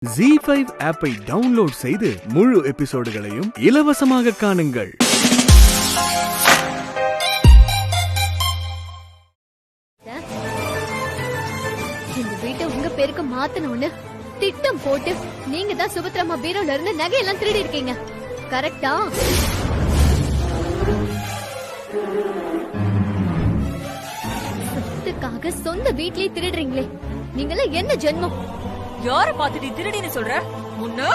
ZEE5 ஆப்பை download செய்து முழு எபிசோடுகளையும் இலவசமாக காணுங்கள். இந்த வீட்டை உங்க பேருக்கு மாத்தணும்னு திட்டம் போட்டு நீங்க தான் சுபத்ராமா பீரோல இருந்து நகையெல்லாம் திருடி இருக்கீங்க. கரெக்டா? சொத்துக்காக சொந்த வீட்லயே திருடுறீங்களே, நீங்கள என்ன ஜென்மம்? யார பாத்து நீ திருடின்னு சொல்ற? முன்ன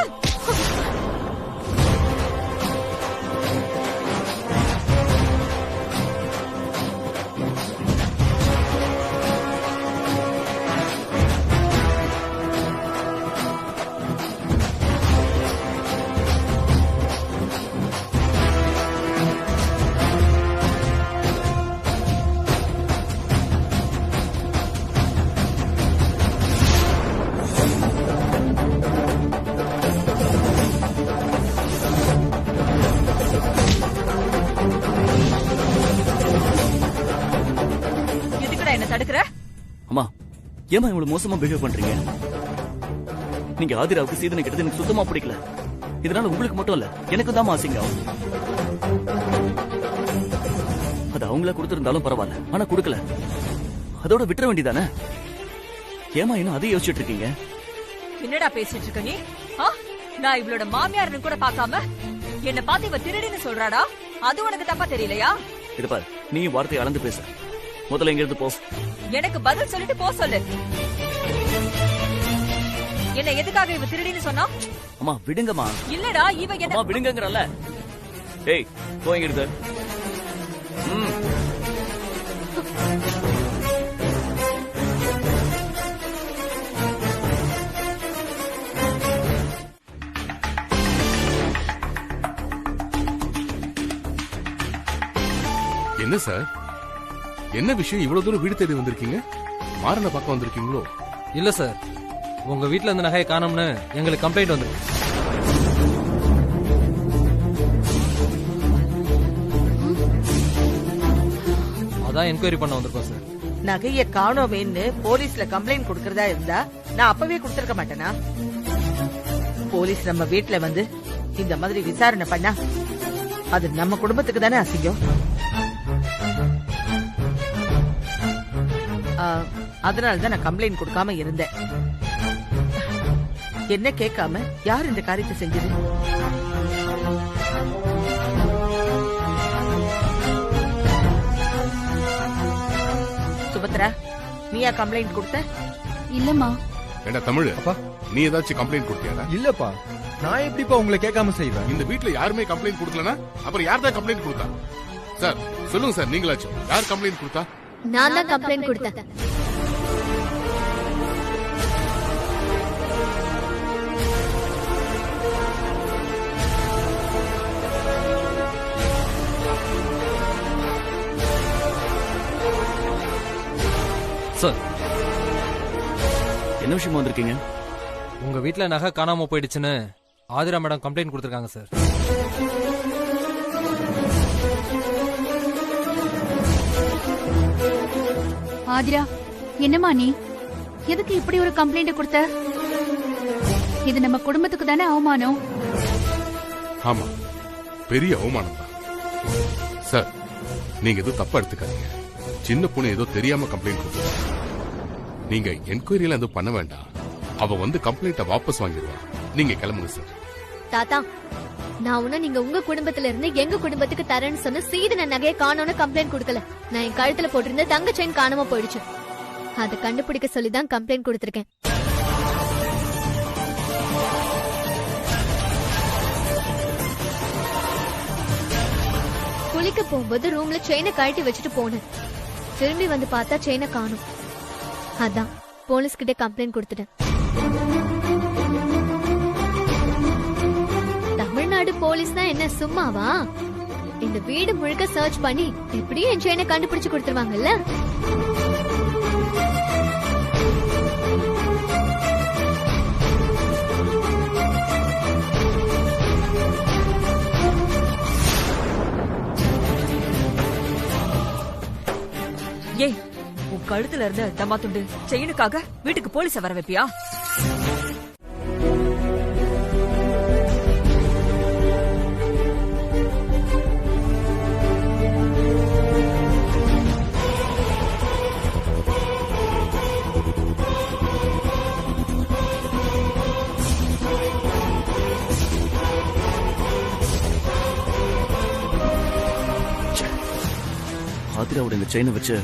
என்ன தடுக்கற? அம்மா, ஏமா இவ்வளவு மோசமா பிஹேவ் பண்றீங்க? நீங்க ஆதிராவுக்கு சீதனை கிட்டது எனக்கு சுத்தமா பிடிக்கல. இதனால உங்களுக்கு மட்டும் இல்ல, எனக்கு தான் அசிங்கம். அது அவங்கள கொடுத்திருந்தாலும் பரவாயில்ல, ஆனா கொடுக்கல. அதோட விட்டுற வேண்டியதானே? ஏமா இன்னும் அதை யோசிச்சுட்டு இருக்கீங்க? என்னடா பேசிட்டு இருக்க நீ? நான் இவளோட மாமியார்னு கூட பார்க்காம என்ன பார்த்து இவ திருடின்னு சொல்றாடா. அது உனக்கு தப்பா தெரியலையா? இது பாரு, நீ வார்த்தையை அளந்து பேச. முதல்ல இங்க இருந்து போ. எனக்கு பதில் சொல்லிட்டு போ சொல்லு. என்ன எதுக்காக இவ திருடின்னு சொன்னா? அம்மா விடுங்கம்மா. இல்லடா, இவ என்ன விடுங்கங்கறல்ல. ஏய், போ இங்க இருந்து. என்ன சார், என்ன விஷயம் இவ்வளவு தூரம் வீடு தேடி வந்திருக்கீங்க? மாறனை பார்க்க வந்திருக்கீங்களோ? இல்ல சார், உங்க வீட்டுல இருந்த நகையை காணோம்னு எங்களுக்கு கம்ப்ளைண்ட் வந்திருக்கு. அதான் என்கொயரி பண்ண வந்திருக்கோம் சார். நகைய காணோமேன்னு போலீஸ்ல கம்ப்ளைண்ட் கொடுக்கறதா இருந்தா நான் அப்பவே கொடுத்திருக்க மாட்டேனா? போலீஸ் நம்ம வீட்டுல வந்து இந்த மாதிரி விசாரணை பண்ணா அது நம்ம குடும்பத்துக்கு தானே அசிங்கம். அதனாலதான் நான் கம்ப்ளைண்ட் கொடுக்காம இருந்தேன். என்ன கேட்காம யார் இந்த காரியத்தை செஞ்சது? சுபத்ரா, நீயா கம்ப்ளைண்ட் கொடுத்த? இல்லம்மா. என்ன தமிழ் அப்பா, நீ ஏதாச்சும் கம்ப்ளைண்ட் கொடுத்தியாடா? இல்லப்பா, நான் எப்படிப்பா உங்களை கேட்காம செய்வேன்? இந்த வீட்டுல யாருமே கம்ப்ளைண்ட் கொடுக்கலனா அப்புறம் யார் தான் கம்ப்ளைண்ட் கொடுத்தா? சார் சொல்லுங்க சார், நீங்களாச்சும் யார் கம்ப்ளைண்ட் கொடுத்தா? நான் தான் கம்ப்ளைண்ட் கொடுத்தேன். சார், என்ன விஷயமா வந்திருக்கீங்க? உங்க வீட்டுல நகை காணாம போயிடுச்சுன்னு ஆதிரா மேடம் கம்ப்ளைண்ட் கொடுத்திருக்காங்க சார். ஆதிரா, என்னமா நீ எதுக்கு இப்படி ஒரு கம்ப்ளைண்ட் கொடுத்த? இது நம்ம குடும்பத்துக்கு தானே அவமானம். ஆமா, பெரிய அவமானம் தான் சார். நீங்க எதுவும் தப்பா எடுத்துக்காதீங்க. சின்ன பொண்ணு ஏதோ தெரியாம கம்ப்ளைண்ட் கொடுத்தா. நீங்க என்கொயரியில எதுவும் பண்ண வேண்டாம். அவ வந்து கம்ப்ளைண்ட வாபஸ் வாங்கிடுவா. நீங்க கிளம்புங்க சார். தாத்தா, நான் உன்ன நீங்க உங்க குடும்பத்துல இருந்து எங்க குடும்பத்துக்கு தரேன்னு சொன்ன சீதன நகையை காணோன்னு கம்ப்ளைண்ட் கொடுக்கல. நான் என் கழுத்துல போட்டிருந்த தங்க செயின் காணாம போயிடுச்சு. அதை கண்டுபிடிக்க சொல்லிதான் கம்ப்ளைண்ட் கொடுத்திருக்கேன். குளிக்க போகும்போது ரூம்ல செயினை கழட்டி வச்சுட்டு போனேன். திரும்பி வந்து பார்த்தா செயினை காணும். அதான் போலீஸ் கிட்ட கம்ப்ளைண்ட் கொடுத்துட்டேன். தமிழ்நாடு போலீஸ்னா என்ன சும்மாவா? இந்த வீடு முழுக்க சர்ச் பண்ணி எப்படியும் என் செயினை கண்டுபிடிச்சு கொடுத்துருவாங்கல்ல. ஏய், உன் கழுத்துல இருந்த தம்மா துண்டு செயினுக்காக வீட்டுக்கு போலீஸ வர வைப்பியா? ஆதிராவோட இந்த செயினை வச்சு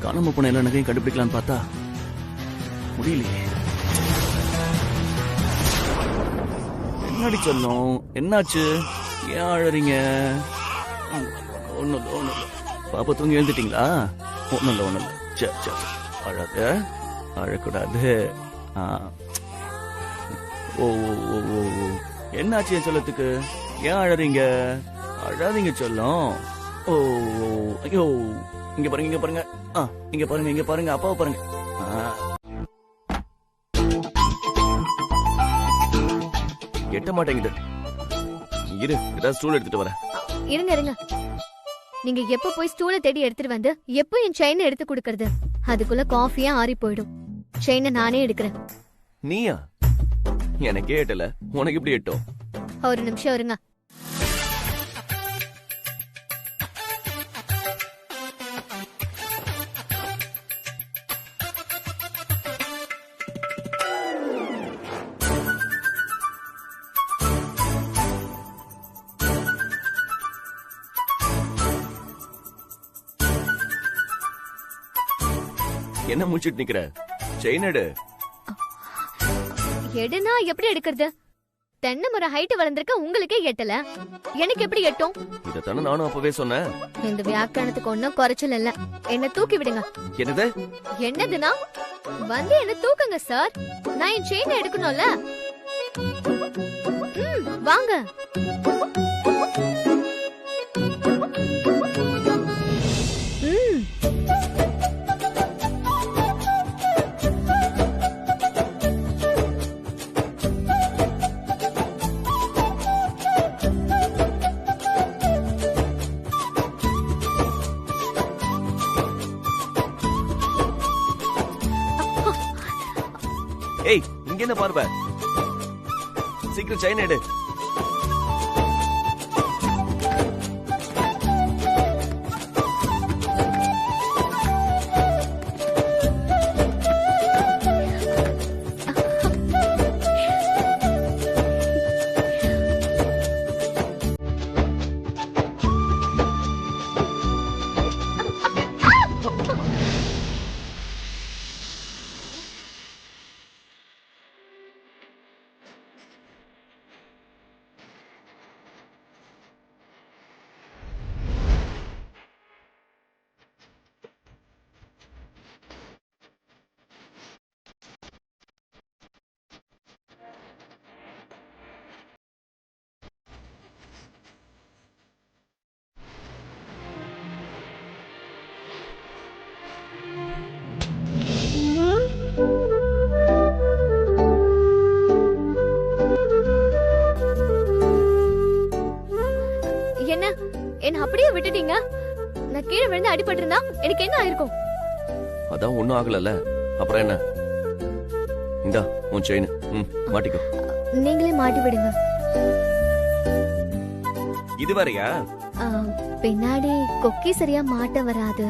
காணாம போன எல்லா நகையும் கண்டுபிடிக்கலான்னு பார்த்தா முடியலையே. என்னடி சொல்லும்? என்னாச்சு? ஏன் அழறீங்க? ஒண்ணும் இல்ல. பாப்பா தூங்கி எழுந்துட்டீங்களா? ஒண்ணும் இல்ல. சரி அழாத, அழக்கூடாது. ஓ என்னாச்சு என் சொல்லத்துக்கு? ஏன் அழறீங்க? அழாதீங்க சொல்லும். ஓ ஐயோ, இங்க பாருங்க. இங்க பாருங்க அப்பாவை பாருங்க. எட்ட மாட்டேங்குது. இரு, ஏதாவது ஸ்டூல் எடுத்துட்டு வரேன். இருங்க. நீங்க எப்ப போய் ஸ்டூலை தேடி எடுத்துட்டு வந்து எப்ப என் செயினை எடுத்து கொடுக்கறது? அதுக்குள்ள காஃபியா ஆறி போயிடும். செயினை நானே எடுக்கிறேன். நீயா? எனக்கே எட்டல, உனக்கு எப்படி எட்டும்? ஒரு நிமிஷம் இருங்க. என்ன முடிச்சிட்டு நிக்கிற? செயின் எடு. எடுனா எப்படி எடுக்கிறது? தென்னை மரம் ஹைட் வளர்ந்திருக்க உங்களுக்கே எட்டல, எனக்கு எப்படி எட்டும்? இதத்தானே நானும் அப்பவே சொன்னேன். இந்த வியாக்கியானத்துக்கு ஒன்னும் குறைச்சல் இல்ல. என்ன தூக்கி விடுங்க. என்னது? என்னதுன்னா வந்து என்ன தூக்குங்க சார். நான் என் செயினை எடுக்கணும்ல. வாங்க. ஏய், இங்க என்ன பார்வை? சீக்கிரம் செயின் எடு. என்ன அப்படியே விட்டுட்டீங்க? நான் கீழே விழுந்து அடிபட்டு இருந்தா எனக்கு என்ன ஆயிருக்கும்? அதான் ஒண்ணும் ஆகலல்ல, அப்புறம் என்ன? இந்தா உன் செயின், மாட்டிக்கோ. நீங்களே மாட்டி விடுங்க. இது வேறயா? பின்னாடி கொக்கி சரியா மாட்ட வராது,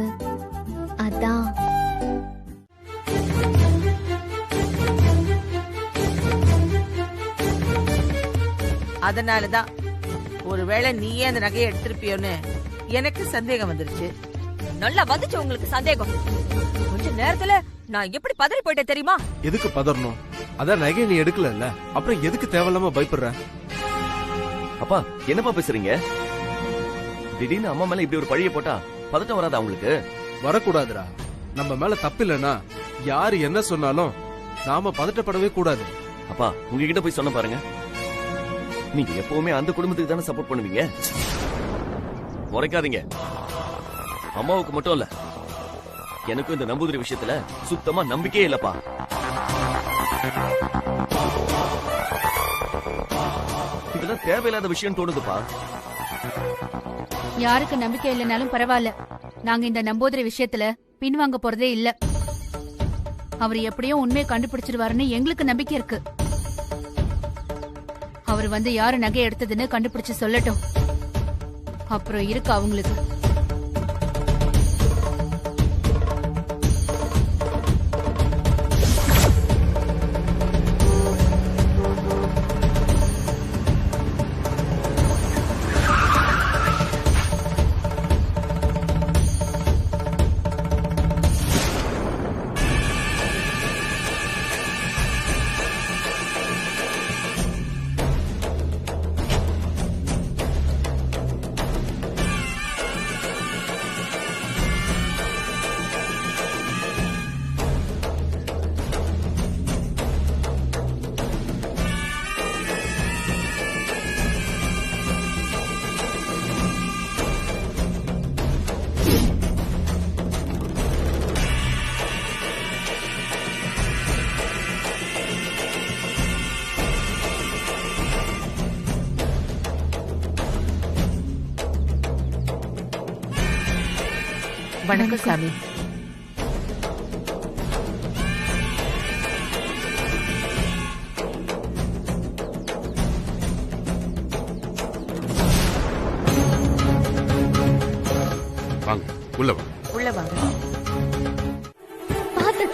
அதான். அதனாலதான் ஒருவேளை நீயே அந்த நகையை எடுத்திருப்பியோன்னு எனக்கு சந்தேகம் வந்துருச்சு. நல்லா வந்துச்சு உங்களுக்கு சந்தேகம். கொஞ்ச நேரத்துல நான் எப்படி பதறி போயிட்டேன் தெரியுமா? எதுக்கு பதறணும்? அதான் நகையை நீ எடுக்கல, அப்புறம் எதுக்கு தேவையில்லாம பயப்படுற? அப்பா என்னப்பா பேசுறீங்க? திடீர்னு அம்மா மேல இப்படி ஒரு பழிய போட்டா பதட்டம் வராதா உங்களுக்கு? வரக்கூடாதுடா. நம்ம மேல தப்பு இல்லைன்னா யாரு என்ன சொன்னாலும் நாம பதட்டப்படவே கூடாது. அப்பா உங்ககிட்ட போய் சொன்ன பாருங்க, நீங்க எப்பவுமே அந்த குடும்பத்துக்கு தானே சப்போர்ட் பண்ணுவீங்க. முறைக்காதீங்க. அம்மாவுக்கு மட்டும் இல்ல, எனக்கும் இந்த நம்பூதிரி விஷயத்துல சுத்தமா நம்பிக்கையே இல்லப்பா. இதெல்லாம் தேவையில்லாத விஷயம் தோணுதுப்பா. யாருக்கு நம்பிக்கை இல்லைனாலும் பரவாயில்ல, நாங்க இந்த நம்பூதிரி விஷயத்துல பின்வாங்க போறதே இல்ல. அவர் எப்படியோ உண்மையை கண்டுபிடிச்சிருவாருன்னு எங்களுக்கு நம்பிக்கை இருக்கு. அவர் வந்து யாரு நகை எடுத்ததுன்னு கண்டுபிடிச்சு சொல்லட்டும், அப்புறம் இருக்கு அவங்களுக்கு. வணக்கம் சாமி. வாங்க உள்ள வாங்க. உள்ள வாங்க. பாத்து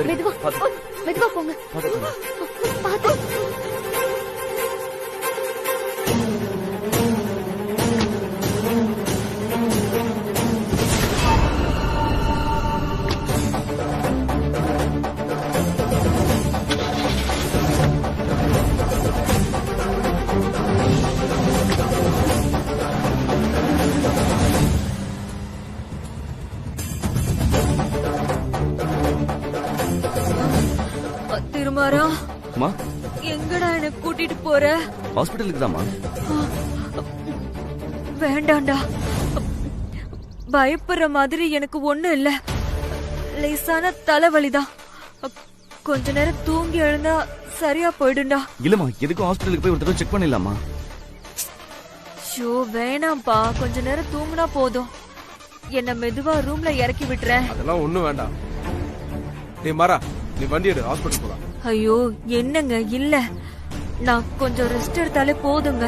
மெதுவா மெதுவா போங்க. பாத்து. திருமாரா அம்மா எங்கடா என்ன கூட்டிட்டு போற? ஹாஸ்பிட்டலுக்கு தாம்மா. வேண்டாண்டா, பயப்படுற மாதிரி எனக்கு ஒண்ணு இல்ல. லேசான தலைவலிதான். கொஞ்ச நேரம் தூங்கி எழுந்தா சரியா போயிடும்டா. இல்லம்மா, எதுக்கும் ஹாஸ்பிட்டலுக்கு போய் ஒரு தடவை செக் பண்ணிடலாமா? ஷோ வேணாம்ப்பா, கொஞ்ச நேரம் தூங்குனா போதும். என்ன மெதுவா ரூம்ல இறக்கி விட்டுற. அதெல்லாம் ஒண்ணும் வேண்டாம். நீ மாறா, நீ வண்டி எடு, ஹாஸ்பிட்டல் போலாம். ஐயோ என்னங்க, இல்ல நான் கொஞ்சம் ரெஸ்ட் எடுத்தாலே போதுங்க.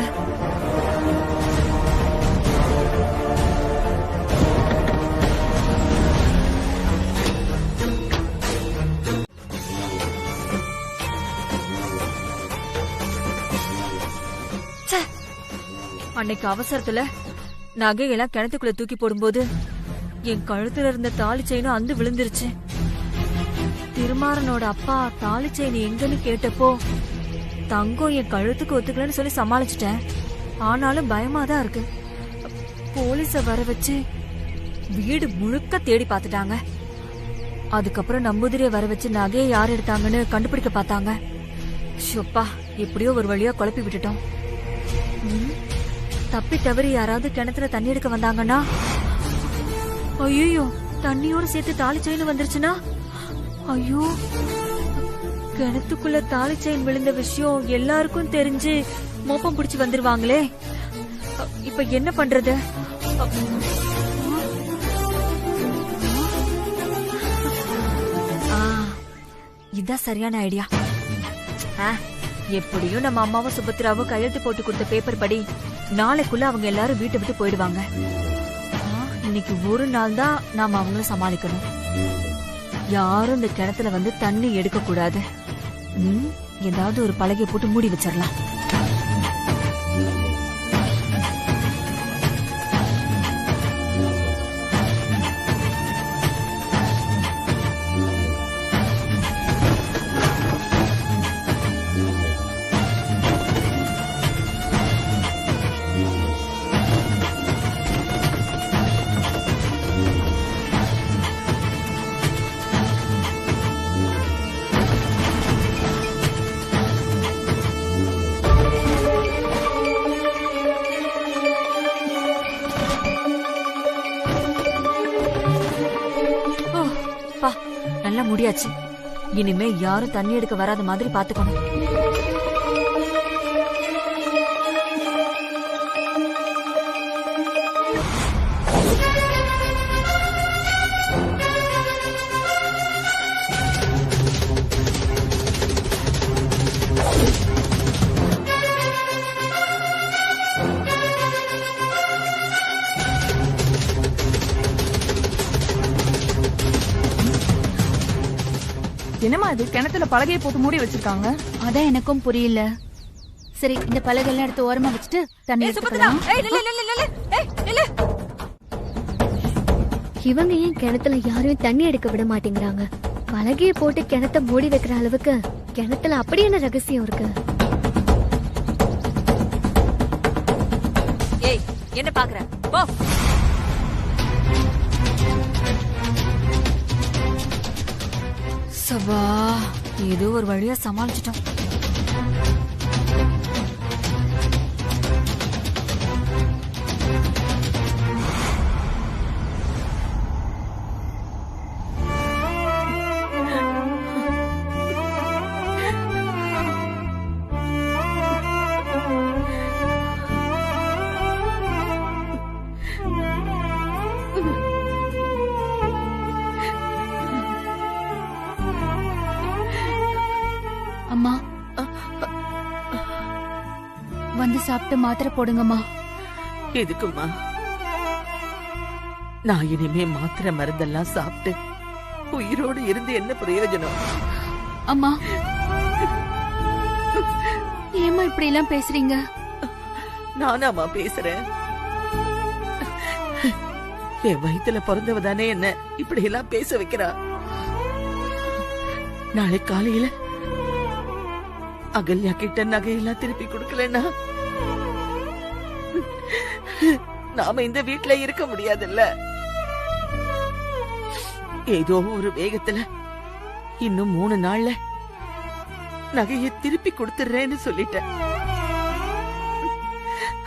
அன்னைக்கு அவசரத்துல நகையெல்லாம் கிணத்துக்குள்ள தூக்கி போடும்போது என் கழுத்துல இருந்த தாலி செயினும் அந்து விழுந்துருச்சு. திருமாறனோட அப்பா தாலி செயின் எங்கன்னு கேட்டப்போ தங்கம் என் கழுத்துக்கு ஒத்துக்கலன்னு சொல்லி சமாளிச்சிட்டேன். ஆனாலும் பயமாதான் இருக்கு. போலீஸ வர வச்சு வீடு முழுக்க தேடி பாத்துட்டாங்க. அதுக்கப்புறம் நம்பூதிரியை வர வச்சு நகையை யார் எடுத்தாங்கன்னு கண்டுபிடிக்க பார்த்தாங்க. ஷோப்பா, எப்படியோ ஒரு வழியா குழப்பி விட்டுட்டோம். தப்பி தவறி யாராவது கிணத்துல தண்ணி எடுக்க வந்தாங்கன்னா, ஐயோ தண்ணியோட சேர்த்து தாலி செயின் வந்துருச்சுன்னா, ஐயோ கிணத்துக்குள்ள தாலி செயின் விழுந்த விஷயம் எல்லாருக்கும் தெரிஞ்சு மோப்பம் பிடிச்சு வந்துருவாங்களே. இப்ப என்ன பண்றது? இதான் சரியான ஐடியா. எப்படியும் நம்ம அம்மாவும் சுபத்ராவும் கையெழுத்து போட்டு கொடுத்த பேப்பர் படி நாளைக்குள்ள அவங்க எல்லாரும் வீட்டை விட்டு போயிடுவாங்க. இன்னைக்கு ஒரு நாள் தான் நாம அவங்கள சமாளிக்கணும். யாரும் இந்த கிணத்துல வந்து தண்ணி எடுக்க கூடாது. ஏதாவது ஒரு பலகை போட்டு மூடி வச்சிடலாம். நல்லா முடியாச்சு. இனிமே யாரும் தண்ணி எடுக்க வராத மாதிரி பாத்துக்கணும். என்னமா இது, கிணத்துல பலகையை போட்டு மூடி வச்சிருக்காங்க? அதான் எனக்கும் புரியல. சரி, இந்த பலகை எல்லாம் எடுத்து ஓரமா வச்சுட்டு தண்ணி எடுத்துக்கலாம். இவங்க ஏன் கிணத்துல யாரையும் தண்ணி எடுக்க விட மாட்டேங்கிறாங்க? பலகைய போட்டு கிணத்த மூடி வைக்கிற அளவுக்கு கிணத்துல அப்படி என்ன ரகசியம் இருக்கு? ஏய், என்ன பாக்குற? போ. சபா, ஏதோ ஒரு வழியா சமாளிச்சிட்டோம். வந்து சாப்பிட்டு மாத்திரை போடுங்கம்மா. எதுக்குமா? நான் இனிமே மாத்திரை மருந்தெல்லாம் சாப்பிட்டு உயிரோடு இருந்து என்ன பிரயோஜனம்? அம்மா, ஏம்மா இப்படி எல்லாம் பேசுறீங்க? நானாமா பேசுறேன்? என் வயித்துல பிறந்தவதானே என்ன இப்படி எல்லாம் பேச வைக்கிறா. நாளை காலையில அகல்யா கிட்ட நகையெல்லாம் திருப்பி கொடுக்கலன்னா நாம இந்த வீட்டுல இருக்க முடியாதுல்ல. ஏதோ ஒரு வேகத்துல இன்னும் 3 நாள்ல நகையை திருப்பி கொடுத்துறேன்னு சொல்லிட்டேன்.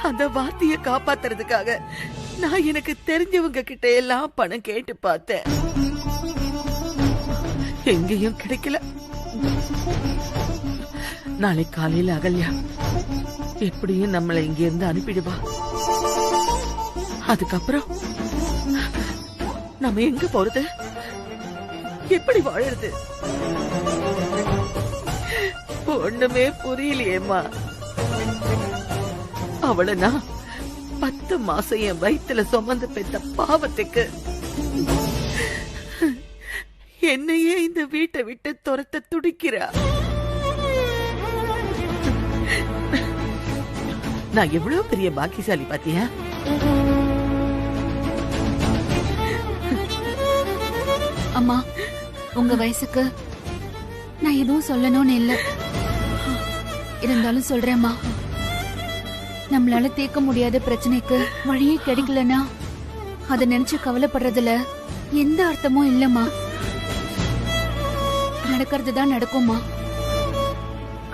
அந்த வார்த்தைய காப்பாத்துறதுக்காக நான் எனக்கு தெரிஞ்சவங்க கிட்ட எல்லாம் பணம் கேட்டு பார்த்தேன். எங்கேயும் கிடைக்கல. நாளை காலையில அகல்யா எப்படியும் நம்மளை இங்க இருந்து அனுப்பிடுவா. அதுக்கப்புறம் நம்ம எங்க போறது, எப்படி வாழறது, ஒண்ணுமே புரியலையேம்மா. அவளை நான் 10 மாசம் என் வயித்துல சுமந்து பெத்த பாவத்துக்கு என்னையே இந்த வீட்டை விட்டு துரத்த துடிக்கிறா. நான் எவ்வளவு பெரிய பாக்கியசாலி பாத்தியா? அம்மா, உங்க வயசுக்கு நான் எதுவும் சொல்லணும்னு இல்ல. இருந்தாலும் சொல்றேம்மா, நம்மளால தீர்க்க முடியாத பிரச்சனைக்கு வழியே கிடைக்கலனா அத நினைச்சு கவலைப்படுறதுல எந்த அர்த்தமும் இல்லம்மா. நடக்கிறதுதான் நடக்கும்மா.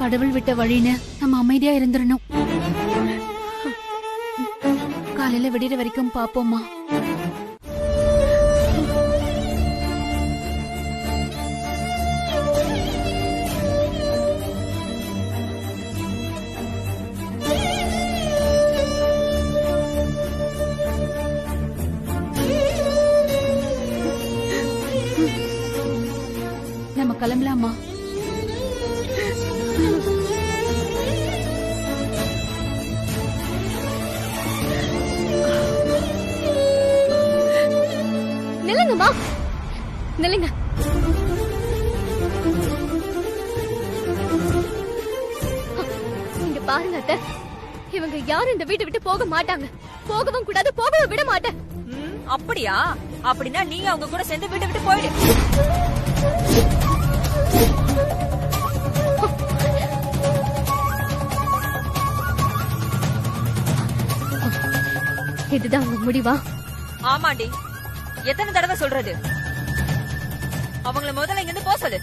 கடவுள் விட்ட வழின்னு நம்ம அமைதியா இருந்துடணும். காலையில விடிற வரைக்கும் பாப்போம்மா. நம்ம கிளம்பலாமா? நில்லுங்கம்மா, நில்லுங்க. இங்க பாருங்க அத்தை, இவங்க யாரும் இந்த வீட்டை விட்டு போக மாட்டாங்க. போகவும் கூடாது, போகவும் விட மாட்டேன். அப்படியா? அப்படின்னா நீங்க அவங்க கூட சேர்ந்து வீட்டை விட்டு போயிடு. இதுதான் உங்க முடிவா? ஆமாண்டி, எத்தனை தடவை சொல்றது? அவங்கள முதல்ல இங்க இருந்து போக சொல்லு.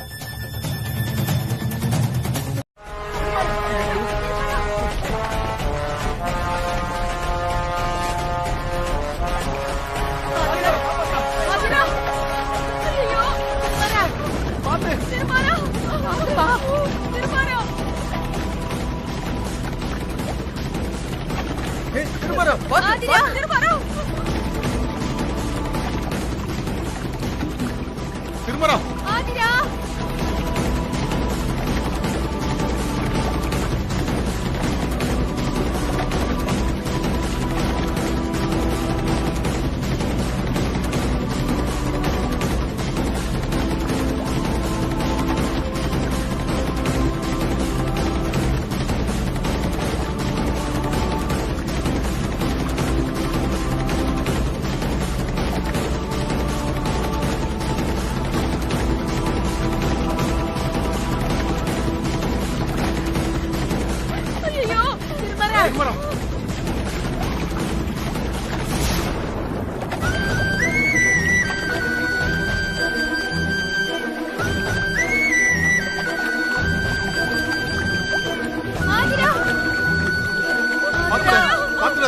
திருமரம்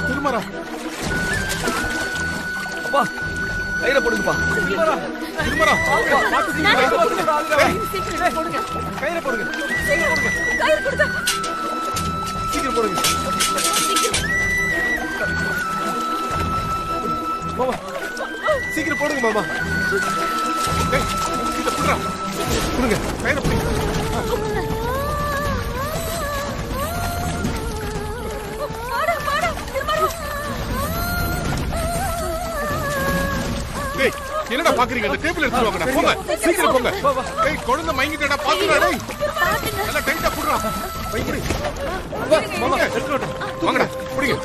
திருமரம் அப்பா, கையில போடுங்கப்பா. திருமரம் கையில போடுங்க. சீக்கிரம் போடுங்க. மாமா, சீக்கிரம் போடுங்க மாமா. இத புடுறா. புடுங்க, கையில புடுங்க. என்னடா பாக்குறீங்க? அந்த டேபிள் எடுத்து வாங்கடா. போங்க. சீக்கிரம் போங்க. ஏய் குழந்தை மயங்கிட்டடா பாத்துடா டேய். நல்லா டைட்டா புடுறா. வைங்க. மாமா எடுத்துடா. வாங்கடா. புடிங்க.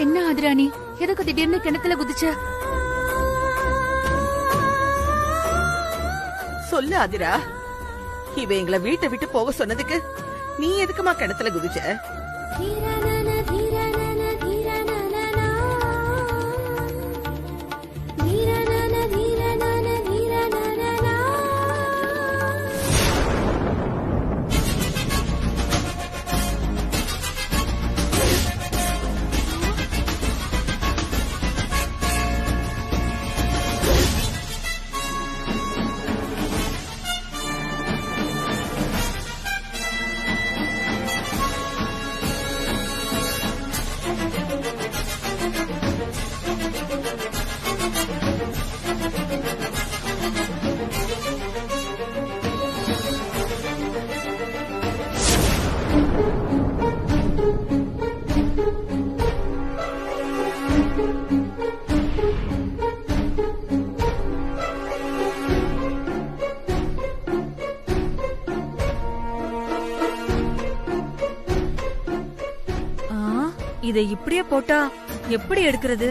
என்ன ஆதிராணி, எதுக்கு திடீர்னு கிணத்துல குதிச்ச? சொல்லு ஆதிரா, இவ எங்களை வீட்டை விட்டு போக சொன்னதுக்கு நீ எதுக்குமா கிணத்துல குதிச்ச? இதை இப்படியே போட்டா எப்படி எடுக்கிறது?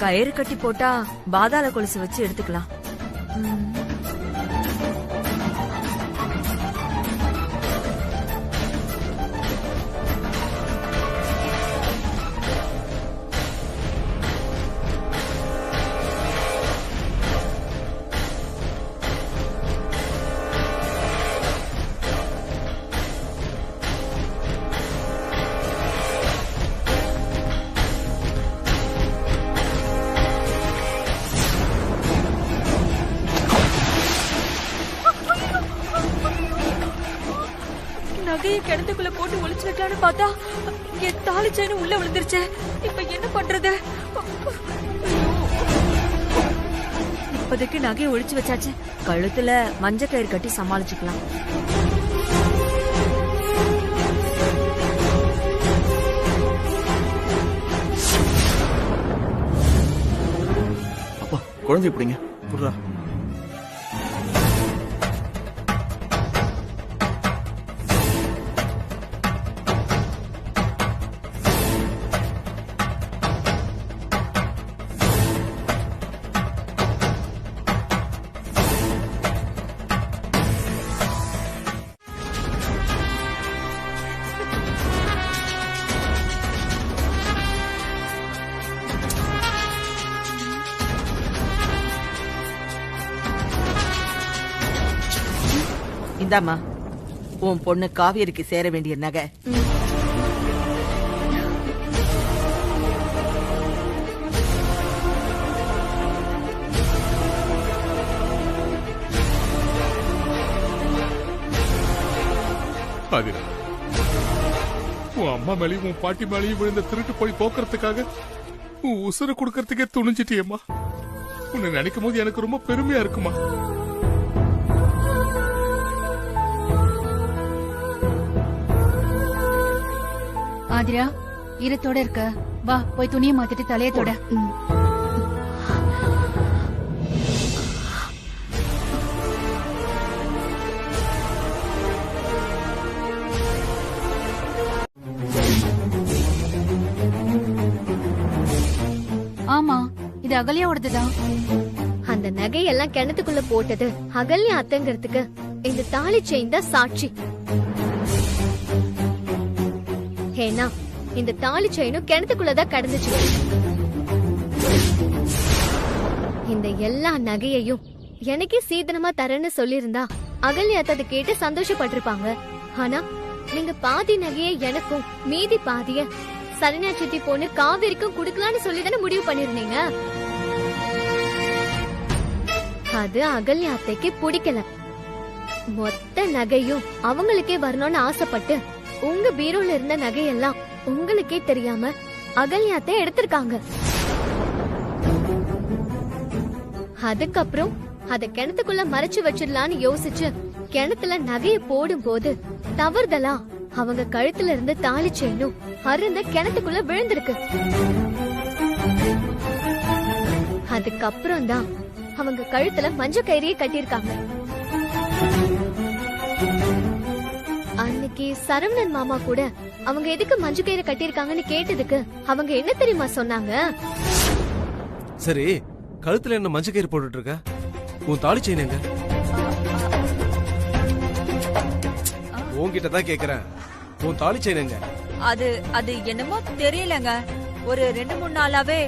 கயிறு கட்டி போட்டா பாதாள கொலுசு வச்சு எடுத்துக்கலாம். நகையை கிணத்துக்குள்ள போட்டு ஒளிச்சு வைக்கலான்னு பார்த்தா என் தாலி செயின் உள்ள விழுந்துருச்சு. இப்ப என்ன பண்றது? இப்போதைக்கு நகையை ஒளிச்சு வச்சாச்சு. கழுத்துல மஞ்சள் கயிறு கட்டி சமாளிச்சுக்கலாம். அப்பா குழந்தை எப்படிங்க? புர்ரா. இந்தாமா உன் பொண்ணு காவேரிக்கு சேர வேண்டிய நகை. ஆதிரா, உன் அம்மா மேலையும் உன் பாட்டி மேலையும் விழுந்த திருட்டு போய் போக்குறதுக்காக உன் உசுர கொடுக்கறதுக்கே துணிஞ்சிட்டியம்மா. உன்னை நினைக்கும் போது எனக்கு ரொம்ப பெருமையா இருக்குமா. ஆதிரா, ஈரத்தோட இருக்க, வா போய் துணியை மாத்திட்டு தலையை தொட. ஆமா, இது அகல்யாவோடதுதான். அந்த நகையெல்லாம் கிணத்துக்குள்ள போட்டது அகல்யா அத்தைங்கிறதுக்கு இந்த தாலி செயின் தான் சாட்சி. ஏன்னா இந்த தாலி செயினும் கிணத்துக்குள்ளதான் கடந்துச்சு. இந்த எல்லா நகையையும் எனக்கே சீதனமா தரேன்னு சொல்லியிருந்தா அகல்யா அதை கேட்டு சந்தோஷப்பட்டிருப்பாங்க. ஆனா நீங்க பாதி நகையை எனக்கும் மீதி பாதிய சரண்யா சித்தி பொண்ணு காவேரிக்கும் குடுக்கலான்னு சொல்லி தானே முடிவு பண்ணிருந்தீங்க. அது அகல்யா அத்தைக்கு பிடிக்கல. மொத்த நகையும் அவங்களுக்கே வரணும்னு ஆசைப்பட்டு உங்க பீரோல இருந்த நகையெல்லாம் உங்களுக்கே தெரியாம அகல்யாத்தை எடுத்திருக்காங்க. அதுக்கப்புறம் அத கிணத்துக்குள்ள மறைச்சு வச்சிடலான்னு யோசிச்சு கிணத்துல நகைய போடும் போது தவறுதலா அவங்க கழுத்துல இருந்து தாலி செயினும் அருந்த கிணத்துக்குள்ள விழுந்திருக்கு. அதுக்கப்புறம் தான் அவங்க கழுத்துல மஞ்சள் கயிறையே கட்டியிருக்காங்க. அன்னைக்கு சரவணன் மாமா கூட அவங்க எதுக்கு மஞ்சள் கயிறை கட்டியிருக்காங்கன்னு கேட்டதுக்கு அவங்க என்ன தெரியுமா சொன்னாங்க? சரி, கழுத்துல என்ன மஞ்சள் கயிறு போட்டுட்டு இருக்க? உன் தாலி செயின் எங்க? உன்கிட்ட தான் கேக்குறேன், உன் தாலி செயின் எங்க? அது என்னமோ தெரியலங்க. ஒரு 2-3 நாளாவே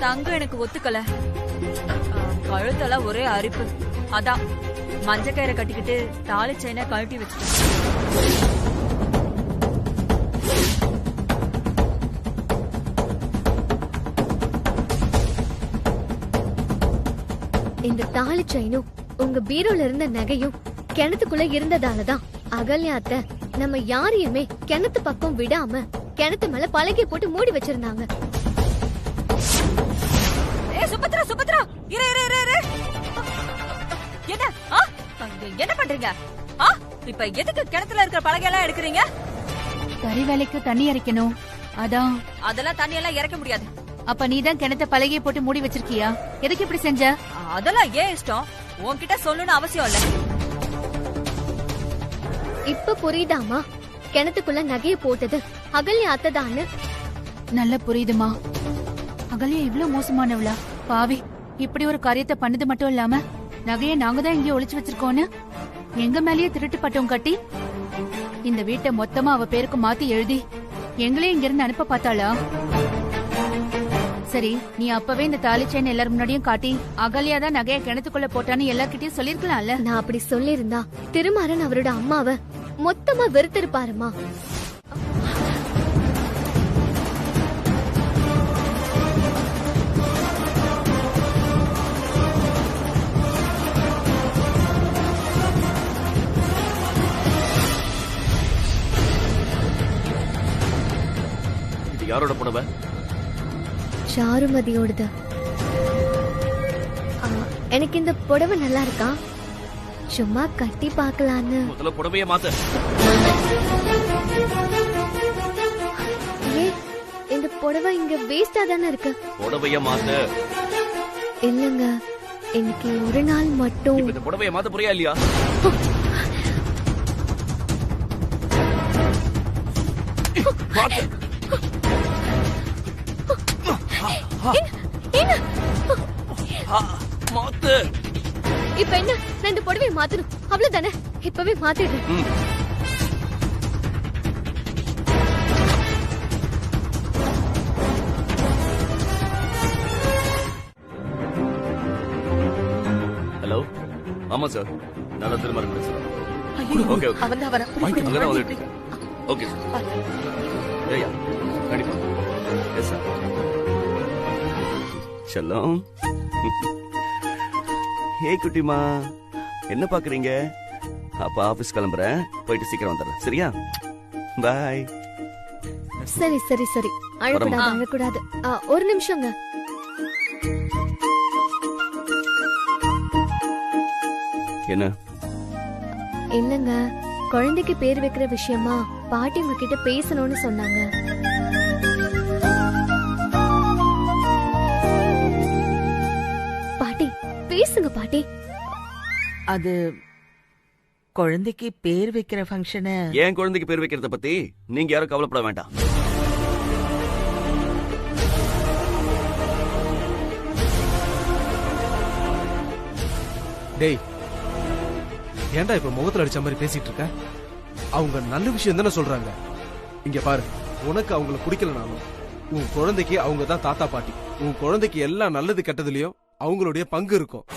தங்கம் எனக்கு ஒத்துக்கல. கழுத்தெல்லாம் ஒரே அரிப்பு. அதான் மஞ்ச கயிறை கட்டிக்கிட்டு தாலி செயினை கழட்டி வச்சுட்டேன். இந்த தாலி செயினும் உங்க பீரோல இருந்த நகையும் கிணத்துக்குள்ள இருந்ததாலதான் அகல்யாத்த நம்ம யாரையுமே கிணத்து பக்கம் விடாம கிணத்து மேல பலகை போட்டு மூடி வச்சிருந்தாங்க. சுபத்ரா சுபத்ரா இரு இரு இரு இரு. என்ன என்ன பண்றீங்க? இப்ப எதுக்கு கிணத்துல இருக்கிற பலகையெல்லாம் எடுக்கிறீங்க? கறி வேலைக்கு தண்ணி இறைக்கணும், அதான். அதெல்லாம் தண்ணி எல்லாம் இறக்க முடியாது. அப்ப நீதான் கிணத்த பலகையை போட்டு மூடி வச்சிருக்கியா? எதுக்கு இப்படி செஞ்ச? அதெல்லாம் ஏன் இஷ்டம், உன்கிட்ட சொல்லணும்னு அவசியம் இல்ல. இப்ப புரியுதாமா கிணத்துக்குள்ள நகைய போட்டது அகல்யா அத்ததான்னு? நல்ல புரியுதுமா. அகல்யா இவ்ளோ மோசமானவளா? பாவி, இப்படி ஒரு காரியத்தை பண்ணது மட்டும் இல்லாம நகையை நாங்க தான் இங்கே ஒளிச்சு வச்சிருக்கோன்னு எங்க மேலயே திருட்டு பட்டம் கட்டி இந்த வீட்டை மொத்தமா அவ பேருக்கு மாத்தி எழுதி எங்களே இங்க இருந்து அனுப்ப பார்த்தாளா? சரி, நீ அப்பவே இந்த தாலி செயின் எல்லாரும் முன்னாடியும் காட்டி அகல்யா தான் நகைய கிணத்துக்குள்ள போட்டான்னு எல்லார்கிட்டயும் சொல்லிருக்கலாம்ல. நான் அப்படி சொல்லிருந்தா திருமாறன் அவரோட அம்மாவை மொத்தமா வெறுத்திருப்பாருமா. இது யாரோட புடவை? சாருமதியோடது. எனக்கு இந்த புடவை நல்லா இருக்கா? சும்மா கட்டி பார்க்கலான்னு. முதல்ல புடவைய மாத்து. இந்த புடவை இங்க வேஸ்டா தானே இருக்கு. புடவைய மாத்து. இல்லங்க, இன்னைக்கு ஒரு நாள் மட்டும். இந்த புடவைய மாத்த புரியா இல்லையா? மாத்து. மாத்து. இப்ப என்ன, நான் இந்த புடவையை மாத்தணும் அவ்வளவுதானே? இப்பவே மாத்திடுறேன். ஹலோ, ஆமா சார், நான் திரும்ப பேசுறேன். ஓகே ஓகே, அவன் தான் அங்கதான் வந்துட்டு இருக்கேன். Okay sir. ஐயா, கண்டிப்பா. Yes sir. செல்லம். ஹே குட்டிமா, என்ன பாக்குறீங்க? அப்ப ஆபீஸ் கிளம்புறேன், போயிட்டு சீக்கிரம் வந்துடுறேன். சரியா? பாய். சரி சரி சரி, அழக்கூடாது அழக்கூடாது. ஒரு நிமிஷங்க. என்ன? இல்லங்க, குழந்தைக்கு பேர் வைக்கிற விஷயமா பாட்டி உங்ககிட்ட பேசணும்னு சொன்னாங்க. பாட்டி பேசுங்க பாட்டி. அது குழந்தைக்கு பேர் வைக்கிற ஃபங்க்ஷனை. என் குழந்தைக்கு பேர் வைக்கிறத பத்தி நீங்க யாரும் கவலைப்பட வேண்டாம். டேய், ஏன்டா இப்ப முகத்துல அடிச்ச மாதிரி பேசிட்டு இருக்க? அவங்க நல்ல விஷயம் தானே சொல்றாங்க. இங்க பாரு, உனக்கு அவங்கள பிடிக்கலனாலும் உன் குழந்தைக்கு அவங்க தான் தாத்தா பாட்டி. உன் குழந்தைக்கு எல்லா நல்லது கெட்டதுலயும் அவங்களுடைய பங்கு இருக்கும்.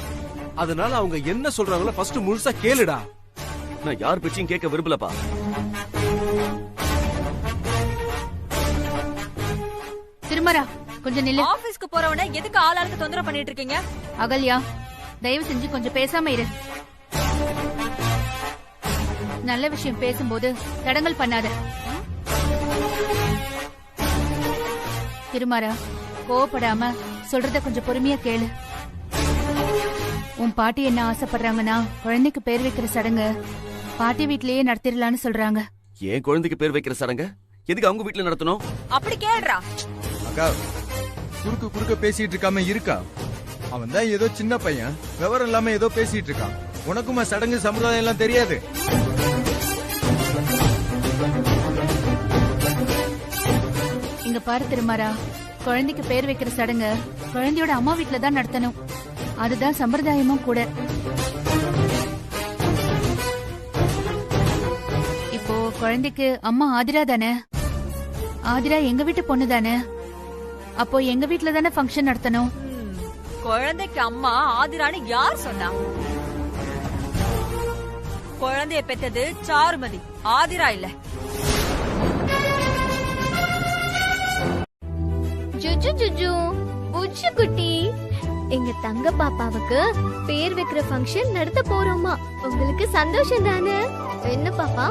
அதனால அவங்க என்ன சொல்றாங்களோ ஃபர்ஸ்ட் முழுசா கேளுடா. நான் யார் பேச்சையும் கேட்க விரும்பலப்பா. திருமரா கொஞ்சம் நில்லு. ஆபீஸ்க்கு போறவன எதுக்கு ஆளாளுக்கு தொந்தரவு பண்ணிட்டு இருக்கீங்க? அகல்யா, தயவு செஞ்சு கொஞ்சம் பேசாம இரு. நல்ல விஷயம் பேசும்போது தடங்கல் பண்ணாத. திருமாரா, கோவப்படாம சொல்றத கொஞ்சம் பொறுமையா கேளு. உன் பாட்டி என்ன ஆசைப்படுறாங்கன்னா குழந்தைக்கு பேர் வைக்கிற சடங்கு பாட்டி வீட்லயே நடத்திடலான்னு சொல்றாங்க. என் குழந்தைக்கு பேர் வைக்கிற சடங்க எதுக்கு அவங்க வீட்டுல நடத்தணும்? அப்படி கேடுறா. அக்கா, குறுக்க பேசிட்டு இருக்காம இருக்கா? அவன் தான் ஏதோ சின்ன பையன், விவரம் இல்லாம ஏதோ பேசிட்டு இருக்கான். உனக்குமா சடங்கு சம்பிரதாயம் எல்லாம் தெரியாது? இங்க பாரு திருமாரா, குழந்தைக்கு பேர் வைக்கிற சடங்கு குழந்தையோட அம்மா வீட்ல தான் நடத்தணும். அதுதான் சம்பிரதாயமும் கூட. இப்போ குழந்தைக்கு அம்மா ஆதிரா தானே? ஆதிரா எங்க வீட்டு பொண்ணு தானே? அப்போ எங்க வீட்ல தானே ஃபங்க்ஷன் நடத்தணும். குழந்தைக்கு அம்மா ஆதிரான்னு யார் சொன்னா? குழந்தைய பெத்தது சாருமதி, ஆதிரா இல்ல. ஜுஜு ஜுஜு புச்சு குட்டி, எங்க தங்க பாப்பாவுக்கு பேர் வைக்கிற ஃபங்க்ஷன் நடத்த போறோமா. உங்களுக்கு சந்தோஷம் தானே? என்ன பாப்பா?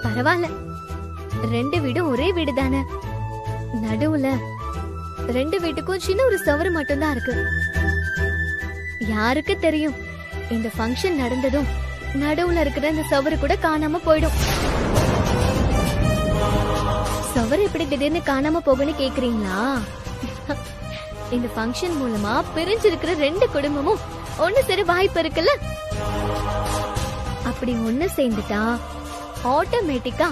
பரவாயில்ல, 2 வீடும் ஒரே வீடு தானே. நடுவுல 2 வீட்டுக்கும் சின்ன ஒரு சவறு மட்டும்தான் இருக்கு. யாருக்கு தெரியும், இந்த ஃபங்க்ஷன் நடந்ததும் நடுவுல இருக்கிற இந்த சவறு கூட காணாம போயிடும். சவறு எப்படி திடீர்னு காணாம போகுன்னு கேக்குறீங்களா? இந்த ஃபங்க்ஷன் மூலமா பிரிஞ்சிருக்கிற 2 குடும்பமும் ஒண்ணு சேர வாய்ப்பு இருக்குல்ல. அப்படி ஒண்ணு சேர்ந்துட்டா ஆட்டோமேட்டிக்கா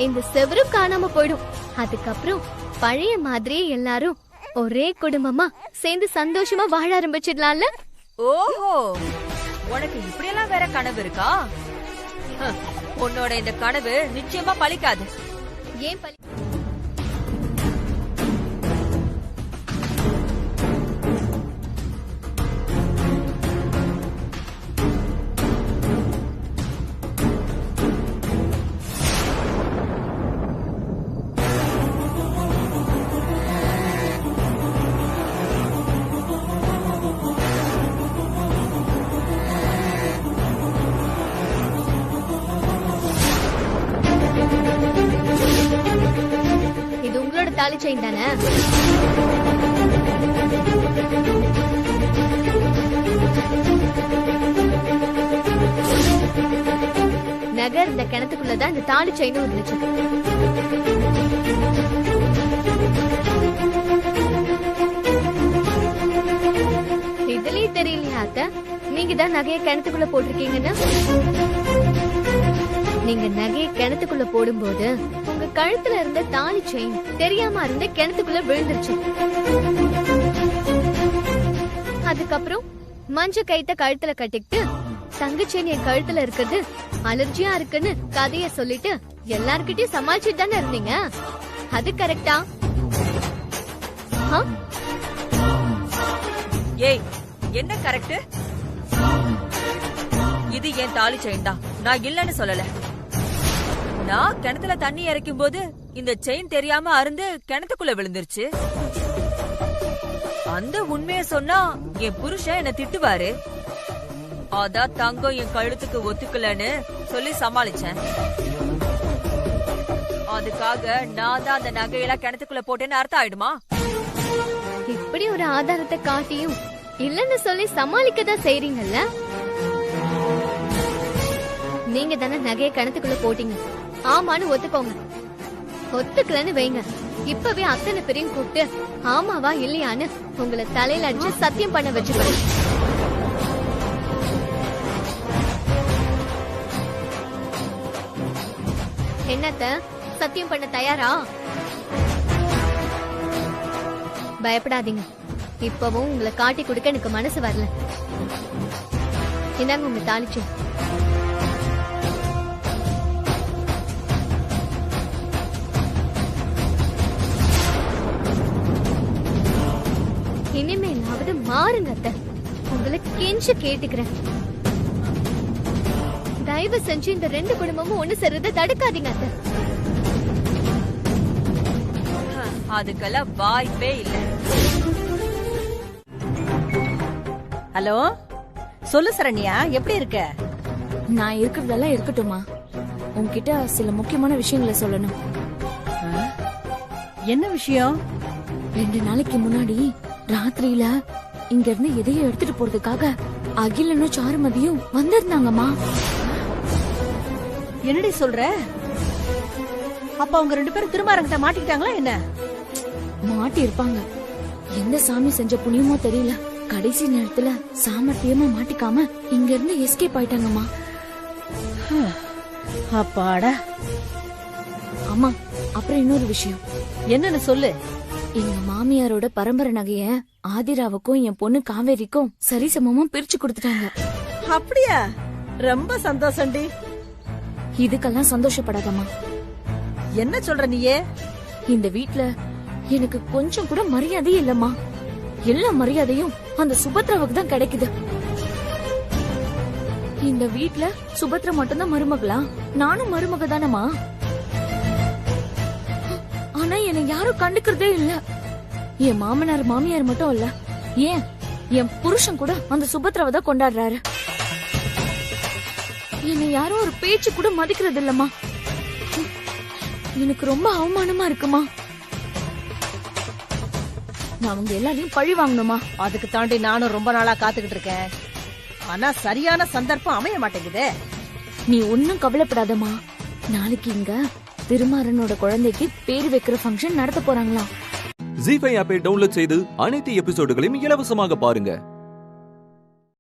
இந்த செவரும் காணாம போயிடும். அதுக்கப்புறம் பழைய மாதிரியே எல்லாரும் ஒரே குடும்பமா சேர்ந்து சந்தோஷமா வாழ ஆரம்பிச்சிடலாம்ல. ஓஹோ, உனக்கு இப்படியெல்லாம் வேற கனவு இருக்கா? உன்னோட இந்த கனவு நிச்சயமா பலிக்காது. ஏன் பலி? இது உங்களோட தாலி செயின் தானே? நகர் இந்த கிணத்துக்குள்ளதான் இந்த தாலி செயினும் இருந்துச்சு. இதுலயே தெரியலையா அத்தை, நீங்க தான் நகைய கிணத்துக்குள்ள போட்டிருக்கீங்கன்னு? நீங்க நகைய கிணத்துக்குள்ள போடும்போது உங்க கழுத்துல இருந்த தாலி செயின் தெரியாம இருந்த கிணத்துக்குள்ள விழுந்துருச்சு. அதுக்கப்புறம் மஞ்ச கைத்த கழுத்துல கட்டிக்கிட்டு தங்க செயின் என் கழுத்துல இருக்குது அலர்ஜியா இருக்குன்னு கதைய சொல்லிட்டு எல்லார்கிட்டயும் சமாளிச்சுட்டு தானே இருந்தீங்க. அது கரெக்டா? ஏய், என்ன கரெக்ட்? இது என் தாலி செயின் தான், நான் இல்லன்னு சொல்லல. நான் கிணத்துல தண்ணி இறைக்கும் போது இந்த செயின் தெரியாம அருந்து கிணத்துக்குள்ள விழுந்துருச்சு. அந்த உண்மைய சொன்னா என் புருஷன் என்ன திட்டுவாரு. அதான் தங்கம் என் கழுத்துக்கு ஒத்துக்கலன்னு சொல்லி சமாளிச்சேன். அதுக்காக நான் தான் அந்த நகையெல்லாம் கிணத்துக்குள்ள போட்டேன்னு அர்த்தம் ஆயிடுமா? இப்படி ஒரு ஆதாரத்தை காட்டியும் இல்லன்னு சொல்லி சமாளிக்கதான் செய்றீங்கல்ல. நீங்க தானே நகைய கிணத்துக்குள்ள போட்டீங்க, ஆமான்னு ஒத்துக்கோங்க. ஒத்துக்கலன்னு வைங்க, இப்பவே அத்தனை பேரையும் கூப்பிட்டு ஆமாவா இல்லையான்னு உங்களை தலையில அடிச்சு சத்தியம் பண்ண வச்சுக்கோங்க. என்னத்த சத்தியம் பண்ண தயாரா? பயப்படாதீங்க, இப்பவும் உங்களை காட்டி கொடுக்க எனக்கு மனசு வரல. இந்தாங்க உங்க தாளிச்சு. இனிமேலாவது மாறுங்க அத்தை, உங்களை கெஞ்சு கேட்டுக்கிறேன். தயவு செஞ்சு இந்த 2 குடும்பமும் ஒண்ணு சேர்றத தடுக்காதீங்க அத்தை. அதுக்கெல்லாம் வாய்ப்பே இல்ல. ஹலோ, சொல்லு சரண்யா, எப்படி இருக்க? நான் இருக்கிறதெல்லாம் இருக்கட்டுமா, உன்கிட்ட சில முக்கியமான விஷயங்களை சொல்லணும். என்ன விஷயம்? 2 நாளைக்கு முன்னாடி ராத்திரியில இங்க இருந்து எதையும் எடுத்துட்டு போறதுக்காக அகிலனும் சாருமதியும் வந்திருந்தாங்கம்மா. என்னடி சொல்ற? அப்ப அவங்க 2 பேரும் திரும்ப அரங்கிட்ட மாட்டிக்கிட்டாங்களா என்ன? மாட்டி இருப்பாங்க. எந்த சாமி செஞ்ச புண்ணியமோ தெரியல, கடைசி நேரத்துல சாமர்த்தியமா மாட்டிக்காம இங்க இருந்து எஸ்கேப் ஆயிட்டாங்கம்மா. அப்பாடா. அம்மா, அப்புறம் இன்னொரு விஷயம். என்னன்னு சொல்லு. எங்க மாமியாரோட பரம்பரை நகைய ஆதிராவுக்கும் என் பொண்ணு காவேரிக்கும் சரிசமமா பிரிச்சு கொடுத்துட்டாங்க. அப்படியா? ரொம்ப சந்தோஷம்டி. இதுக்கெல்லாம் சந்தோஷப்படாதம்மா. என்ன சொல்ற நீயே? இந்த வீட்ல எனக்கு கொஞ்சம் கூட மரியாதையே இல்லம்மா. எல்லா மரியாதையும் அந்த சுபத்ராவுக்கு தான் கிடைக்குது. இந்த வீட்ல சுபத்ரா மட்டும்தான் மருமகளா? நானும் மருமக தானம்மா. ஆனா என்னை யாரும் கண்டுக்கிறதே இல்ல. என் மாமனார் மாமியார் மட்டும் இல்ல, ஏன் என் புருஷன் கூட அந்த சுபத்ராவை தான் கொண்டாடுறாரு. என்னை யாரும் ஒரு பேச்சு கூட மதிக்கிறது இல்லம்மா. எனக்கு ரொம்ப அவமானமா இருக்குமா. நான் அவங்க எல்லாரையும் பழி வாங்கணுமா? அதுக்கு தாண்டி நானும் ரொம்ப நாளா காத்துக்கிட்டு இருக்கேன். ஆனா சரியான சந்தர்ப்பம் அமைய மாட்டேங்குதே. நீ ஒன்னும் கவலைப்படாதம்மா. நாளைக்கு இங்க திருமாறனோட குழந்தைக்கு பேரு வைக்கிற ஃபங்க்ஷன் நடத்த போறாங்களாம். ஜீ5 ஆப்பை டவுன்லோட் செய்து அனைத்து எபிசோடுகளையும் இலவசமாக பாருங்க.